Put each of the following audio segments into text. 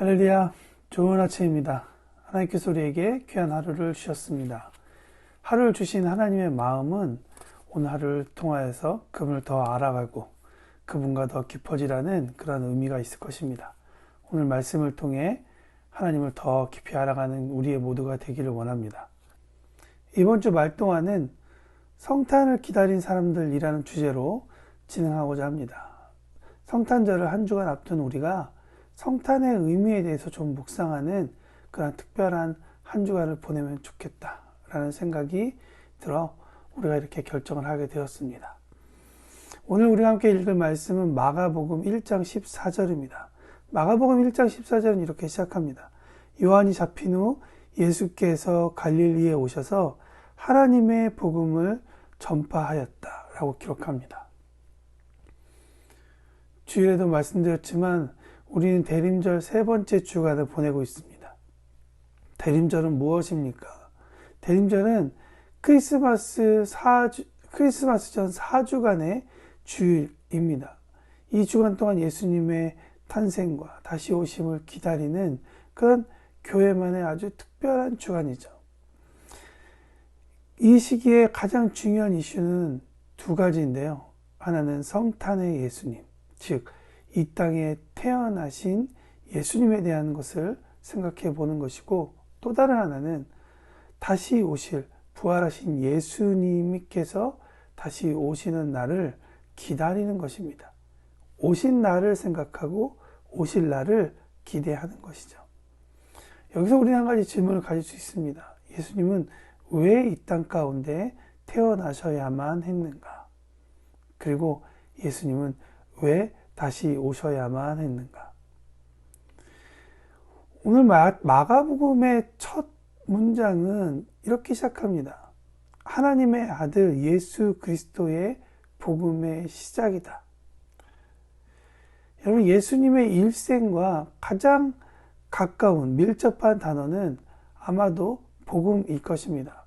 할렐루야, 좋은 아침입니다. 하나님께서 우리에게 귀한 하루를 주셨습니다. 하루를 주신 하나님의 마음은 오늘 하루를 통하여서 그분을 더 알아가고 그분과 더 깊어지라는 그런 의미가 있을 것입니다. 오늘 말씀을 통해 하나님을 더 깊이 알아가는 우리의 모두가 되기를 원합니다. 이번 주 말 동안은 성탄을 기다린 사람들이라는 주제로 진행하고자 합니다. 성탄절을 한 주간 앞둔 우리가 성탄의 의미에 대해서 좀 묵상하는 그런 특별한 한 주간을 보내면 좋겠다라는 생각이 들어 우리가 이렇게 결정을 하게 되었습니다. 오늘 우리가 함께 읽을 말씀은 마가복음 1장 14절입니다. 마가복음 1장 14절은 이렇게 시작합니다. 요한이 잡힌 후 예수께서 갈릴리에 오셔서 하나님의 복음을 전파하였다라고 기록합니다. 주일에도 말씀드렸지만 우리는 대림절 세 번째 주간을 보내고 있습니다. 대림절은 무엇입니까? 대림절은 크리스마스 전 4주간의 주일입니다. 이 주간 동안 예수님의 탄생과 다시 오심을 기다리는 그런 교회만의 아주 특별한 주간이죠. 이 시기에 가장 중요한 이슈는 두 가지인데요. 하나는 성탄의 예수님, 즉 이 땅에 태어나신 예수님에 대한 것을 생각해 보는 것이고, 또 다른 하나는 다시 오실 부활하신 예수님께서 다시 오시는 날을 기다리는 것입니다. 오신 날을 생각하고 오실 날을 기대하는 것이죠. 여기서 우리는 한 가지 질문을 가질 수 있습니다. 예수님은 왜 이 땅 가운데 태어나셔야만 했는가? 그리고 예수님은 왜 다시 오셔야만 했는가? 오늘 마가복음의 첫 문장은 이렇게 시작합니다. 하나님의 아들 예수 그리스도의 복음의 시작이다. 여러분, 예수님의 일생과 가장 가까운 밀접한 단어는 아마도 복음일 것입니다.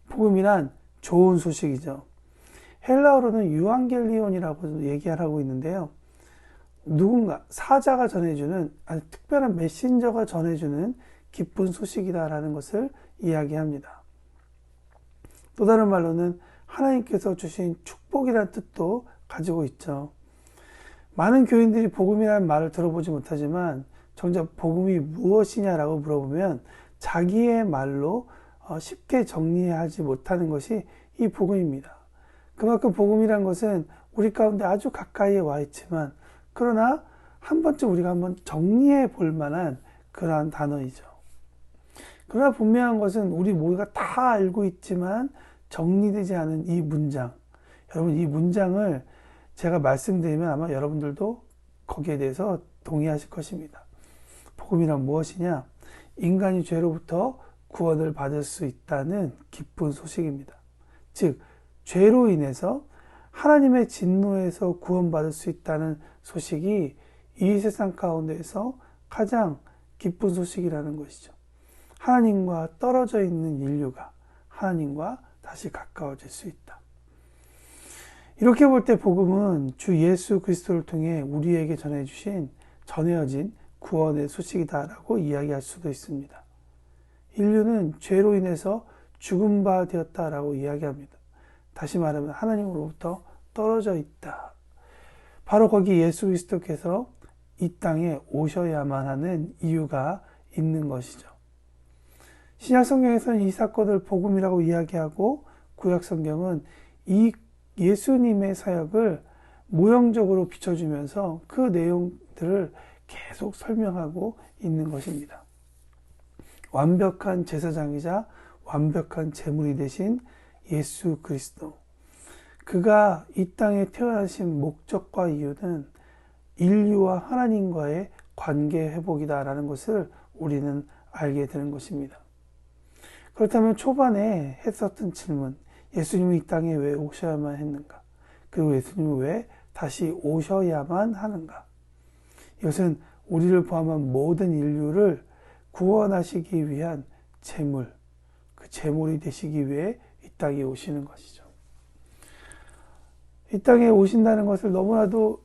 복음이란 좋은 소식이죠. 헬라어로는 유앙겔리온이라고 얘기하고 있는데요. 누군가, 사자가 전해주는, 아주 특별한 메신저가 전해주는 기쁜 소식이다라는 것을 이야기합니다. 또 다른 말로는 하나님께서 주신 축복이라는 뜻도 가지고 있죠. 많은 교인들이 복음이라는 말을 들어보지 못하지만 정작 복음이 무엇이냐라고 물어보면 자기의 말로 쉽게 정리하지 못하는 것이 이 복음입니다. 그만큼 복음이란 것은 우리 가운데 아주 가까이에 와 있지만, 그러나 한 번쯤 우리가 한번 정리해 볼 만한 그러한 단어이죠. 그러나 분명한 것은 우리 모두가 다 알고 있지만 정리되지 않은 이 문장. 여러분, 이 문장을 제가 말씀드리면 아마 여러분들도 거기에 대해서 동의하실 것입니다. 복음이란 무엇이냐? 인간이 죄로부터 구원을 받을 수 있다는 기쁜 소식입니다. 즉, 죄로 인해서 하나님의 진노에서 구원받을 수 있다는 소식이 이 세상 가운데에서 가장 기쁜 소식이라는 것이죠. 하나님과 떨어져 있는 인류가 하나님과 다시 가까워질 수 있다. 이렇게 볼 때 복음은 주 예수 그리스도를 통해 우리에게 전해진 구원의 소식이다라고 이야기할 수도 있습니다. 인류는 죄로 인해서 죽은 바 되었다라고 이야기합니다. 다시 말하면 하나님으로부터 떨어져 있다. 바로 거기 예수 그리스도께서 이 땅에 오셔야만 하는 이유가 있는 것이죠. 신약 성경에서는 이 사건을 복음이라고 이야기하고, 구약 성경은 이 예수님의 사역을 모형적으로 비춰주면서 그 내용들을 계속 설명하고 있는 것입니다. 완벽한 제사장이자 완벽한 제물이 되신 예수 그리스도, 그가 이 땅에 태어나신 목적과 이유는 인류와 하나님과의 관계 회복이다라는 것을 우리는 알게 되는 것입니다. 그렇다면 초반에 했었던 질문, 예수님은 이 땅에 왜 오셔야만 했는가? 그리고 예수님은 왜 다시 오셔야만 하는가? 이것은 우리를 포함한 모든 인류를 구원하시기 위한 제물, 그 제물이 되시기 위해 이 땅에 오시는 것이죠. 이 땅에 오신다는 것은 너무나도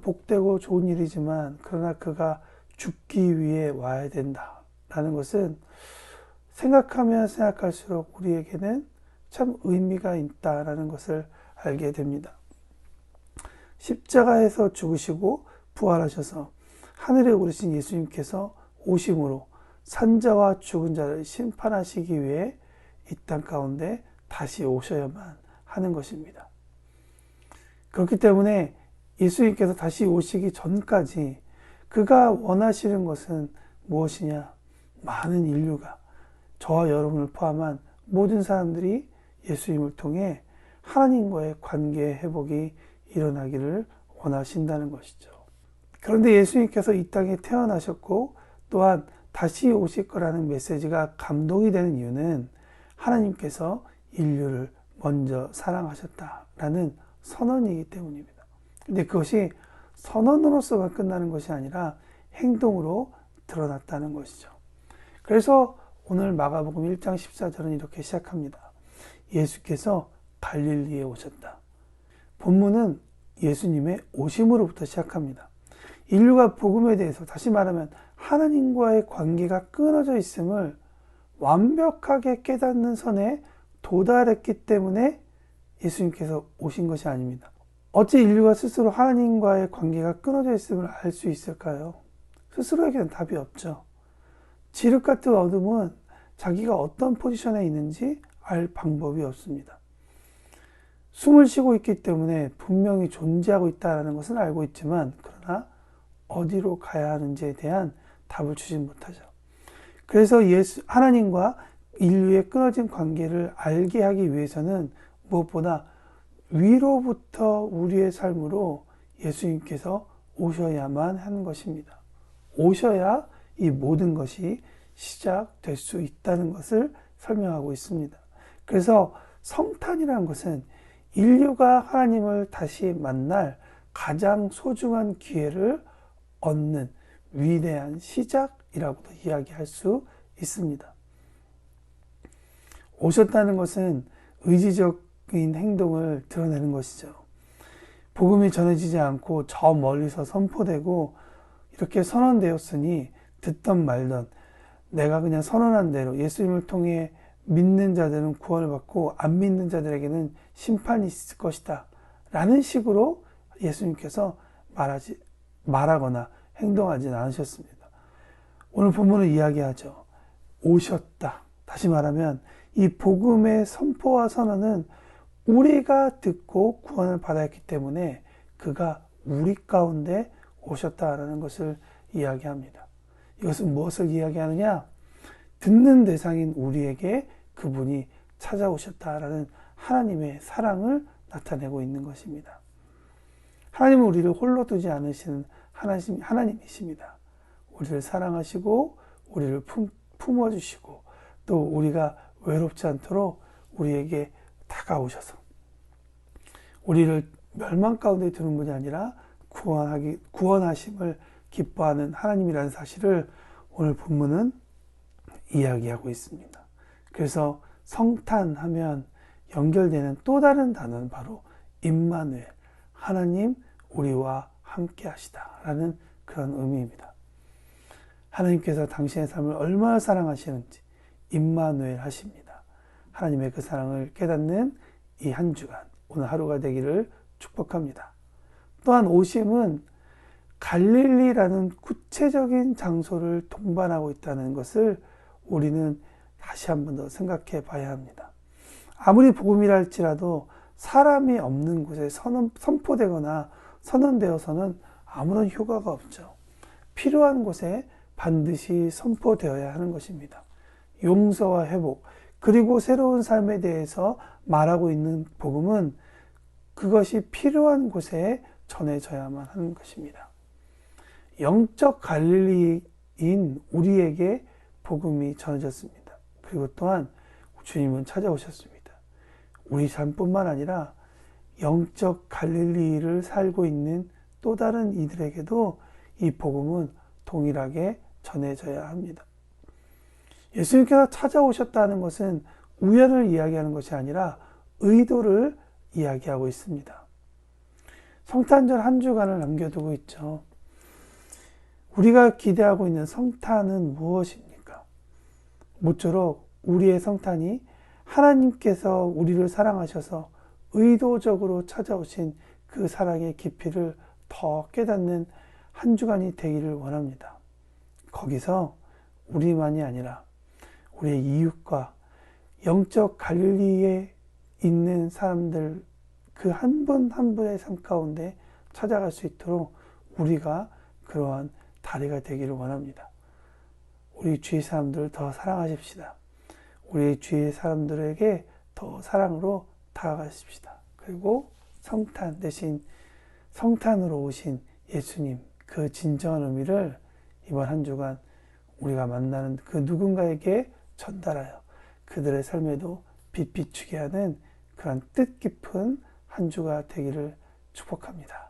복되고 좋은 일이지만, 그러나 그가 죽기 위해 와야 된다라는 것은 생각하면 생각할수록 우리에게는 참 의미가 있다라는 것을 알게 됩니다. 십자가에서 죽으시고 부활하셔서 하늘에 오르신 예수님께서 오심으로 산자와 죽은 자를 심판하시기 위해 이 땅 가운데 다시 오셔야만 하는 것입니다. 그렇기 때문에 예수님께서 다시 오시기 전까지 그가 원하시는 것은 무엇이냐? 많은 인류가, 저와 여러분을 포함한 모든 사람들이 예수님을 통해 하나님과의 관계 회복이 일어나기를 원하신다는 것이죠. 그런데 예수님께서 이 땅에 태어나셨고 또한 다시 오실 거라는 메시지가 감동이 되는 이유는 하나님께서 인류를 먼저 사랑하셨다라는 선언이기 때문입니다. 근데 그것이 선언으로서만 끝나는 것이 아니라 행동으로 드러났다는 것이죠. 그래서 오늘 마가복음 1장 14절은 이렇게 시작합니다. 예수께서 갈릴리에 오셨다. 본문은 예수님의 오심으로부터 시작합니다. 인류가 복음에 대해서, 다시 말하면 하나님과의 관계가 끊어져 있음을 완벽하게 깨닫는 선에 도달했기 때문에 예수님께서 오신 것이 아닙니다. 어찌 인류가 스스로 하나님과의 관계가 끊어져 있음을 알 수 있을까요? 스스로에게는 답이 없죠. 지륵 같은 어둠은 자기가 어떤 포지션에 있는지 알 방법이 없습니다. 숨을 쉬고 있기 때문에 분명히 존재하고 있다는 것은 알고 있지만, 그러나 어디로 가야 하는지에 대한 답을 주지 못하죠. 그래서 하나님과 인류의 끊어진 관계를 알게 하기 위해서는 무엇보다 위로부터 우리의 삶으로 예수님께서 오셔야만 하는 것입니다. 오셔야 이 모든 것이 시작될 수 있다는 것을 설명하고 있습니다. 그래서 성탄이라는 것은 인류가 하나님을 다시 만날 가장 소중한 기회를 얻는 위대한 시작이라고도 이야기할 수 있습니다. 오셨다는 것은 의지적인 행동을 드러내는 것이죠. 복음이 전해지지 않고 저 멀리서 선포되고 이렇게 선언되었으니 듣던 말던 내가 그냥 선언한 대로 예수님을 통해 믿는 자들은 구원을 받고 안 믿는 자들에게는 심판이 있을 것이다 라는 식으로 예수님께서 말하거나 행동하지는 않으셨습니다. 오늘 본문을 이야기하죠. 오셨다. 다시 말하면 이 복음의 선포와 선언은 우리가 듣고 구원을 받았기 때문에 그가 우리 가운데 오셨다라는 것을 이야기합니다. 이것은 무엇을 이야기하느냐? 듣는 대상인 우리에게 그분이 찾아오셨다라는 하나님의 사랑을 나타내고 있는 것입니다. 하나님은 우리를 홀로 두지 않으시는 하나님이십니다. 우리를 사랑하시고 우리를 품어주시고 또 우리가 외롭지 않도록 우리에게 다가오셔서 우리를 멸망 가운데 두는 분이 아니라 구원하심을 기뻐하는 하나님이라는 사실을 오늘 본문은 이야기하고 있습니다. 그래서 성탄하면 연결되는 또 다른 단어는 바로 임마누엘, 하나님 우리와 함께 하시다라는 그런 의미입니다. 하나님께서 당신의 삶을 얼마나 사랑하시는지 임마누엘 하십니다. 하나님의 그 사랑을 깨닫는 이 한 주간, 오늘 하루가 되기를 축복합니다. 또한 오심은 갈릴리라는 구체적인 장소를 동반하고 있다는 것을 우리는 다시 한 번 더 생각해 봐야 합니다. 아무리 복음이라 할지라도 사람이 없는 곳에 선포되거나 선언되어서는 아무런 효과가 없죠. 필요한 곳에 반드시 선포되어야 하는 것입니다. 용서와 회복, 그리고 새로운 삶에 대해서 말하고 있는 복음은 그것이 필요한 곳에 전해져야만 하는 것입니다. 영적 갈릴리인 우리에게 복음이 전해졌습니다. 그리고 또한 주님은 찾아오셨습니다. 우리 삶뿐만 아니라 영적 갈릴리를 살고 있는 또 다른 이들에게도 이 복음은 동일하게 전해져야 합니다. 예수님께서 찾아오셨다는 것은 우연을 이야기하는 것이 아니라 의도를 이야기하고 있습니다. 성탄절 한 주간을 남겨두고 있죠. 우리가 기대하고 있는 성탄은 무엇입니까? 모쪼록 우리의 성탄이 하나님께서 우리를 사랑하셔서 의도적으로 찾아오신 그 사랑의 깊이를 더 깨닫는 한 주간이 되기를 원합니다. 거기서 우리만이 아니라 우리의 이웃과 영적 갈릴리에 있는 사람들 그 한 분 한 분의 삶 가운데 찾아갈 수 있도록 우리가 그러한 다리가 되기를 원합니다. 우리 주위 사람들을 더 사랑하십시다. 우리 주위 사람들에게 더 사랑으로 다가가십시다. 그리고 성탄 대신 성탄으로 오신 예수님 그 진정한 의미를 이번 한 주간 우리가 만나는 그 누군가에게 전달하여 그들의 삶에도 빛 비추게 하는 그런 뜻깊은 한 주가 되기를 축복합니다.